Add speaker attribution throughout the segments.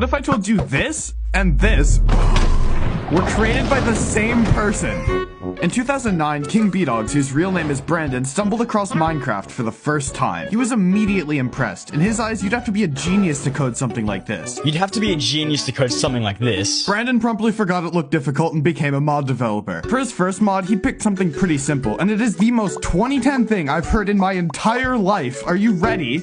Speaker 1: What if I told you this and this were created by the same person? In 2009, King B-Dogs, whose real name is Brandon, stumbled across Minecraft for the first time. He was immediately impressed. In his eyes, you'd have to be a genius to code something like this.
Speaker 2: You'd have to be a genius to code something like this.
Speaker 1: Brandon promptly forgot it looked difficult and became a mod developer. For his first mod, he picked something pretty simple, and it is the most 2010 thing I've heard in my entire life. Are you ready?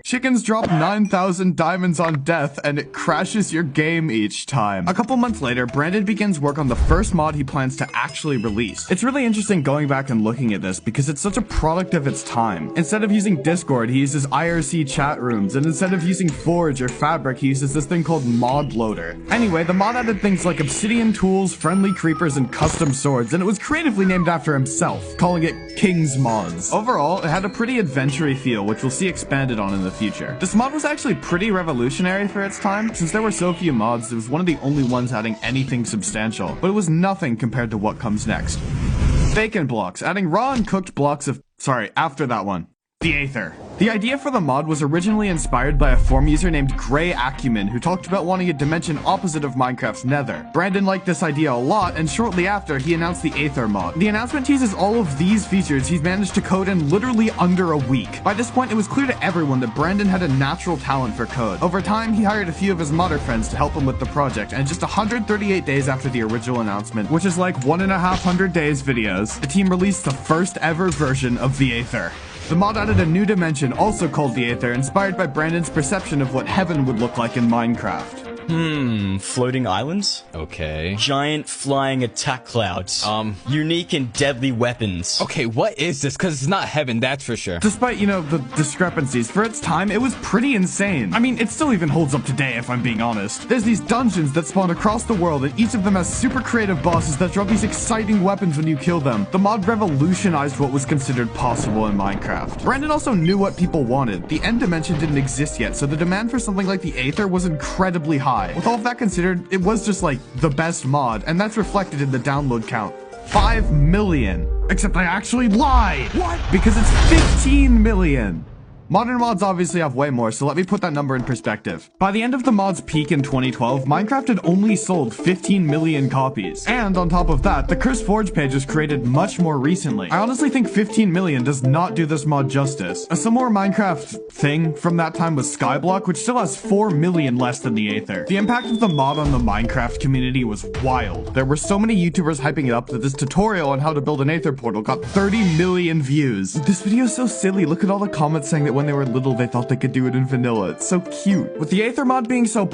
Speaker 1: Chickens drop 9,000 diamonds on death, and it crashes your game each time. A couple months later, Brandon begins work on the first mod he plans to actually release. It's really interesting going back and looking at this because it's such a product of its time. Instead of using Discord, he uses IRC chat rooms, and instead of using Forge or Fabric, he uses this thing called Mod Loader. Anyway, the mod added things like obsidian tools, friendly creepers, and custom swords, and it was creatively named after himself, calling it King's Mods. Overall, it had a pretty adventure-y feel, which we'll see expanded on in the future. This mod was actually pretty revolutionary for its time. Since there were so few mods, it was one of the only ones adding anything substantial, but it was nothing compared to what comes next. Bacon blocks, adding raw and cooked blocks of, after that one. The Aether. The idea for the mod was originally inspired by a forum user named Grey Acumen, who talked about wanting a dimension opposite of Minecraft's Nether. Brandon liked this idea a lot, and shortly after, he announced the Aether mod. The announcement teases all of these features he's managed to code in literally under a week. By this point, it was clear to everyone that Brandon had a natural talent for code. Over time, he hired a few of his modder friends to help him with the project, and just 138 days after the original announcement, which is like 1.5 days videos, the team released the first ever version of the Aether. The mod added a new dimension, also called the Aether, inspired by Brandon's perception of what heaven would look like in Minecraft.
Speaker 2: Floating islands?
Speaker 3: Okay.
Speaker 2: Giant flying attack clouds. Unique and deadly weapons.
Speaker 3: Okay, what is this? Because it's not heaven, that's for sure.
Speaker 1: Despite, the discrepancies, for its time, it was pretty insane. I mean, it still even holds up today, if I'm being honest. There's these dungeons that spawn across the world, and each of them has super creative bosses that drop these exciting weapons when you kill them. The mod revolutionized what was considered possible in Minecraft. Brandon also knew what people wanted. The end dimension didn't exist yet, so the demand for something like the Aether was incredibly high. With all of that considered, it was just like the best mod, and that's reflected in the download count. 5 million. Except I actually lied! What? Because it's 15 million. Modern mods obviously have way more, so let me put that number in perspective. By the end of the mod's peak in 2012, Minecraft had only sold 15 million copies. And on top of that, the Cursed Forge page was created much more recently. I honestly think 15 million does not do this mod justice. A similar Minecraft thing from that time was Skyblock, which still has 4 million less than the Aether. The impact of the mod on the Minecraft community was wild. There were so many YouTubers hyping it up that this tutorial on how to build an Aether portal got 30 million views. This video is so silly. Look at all the comments saying that when they were little, they thought they could do it in vanilla. It's so cute. With the Aether mod being so popular,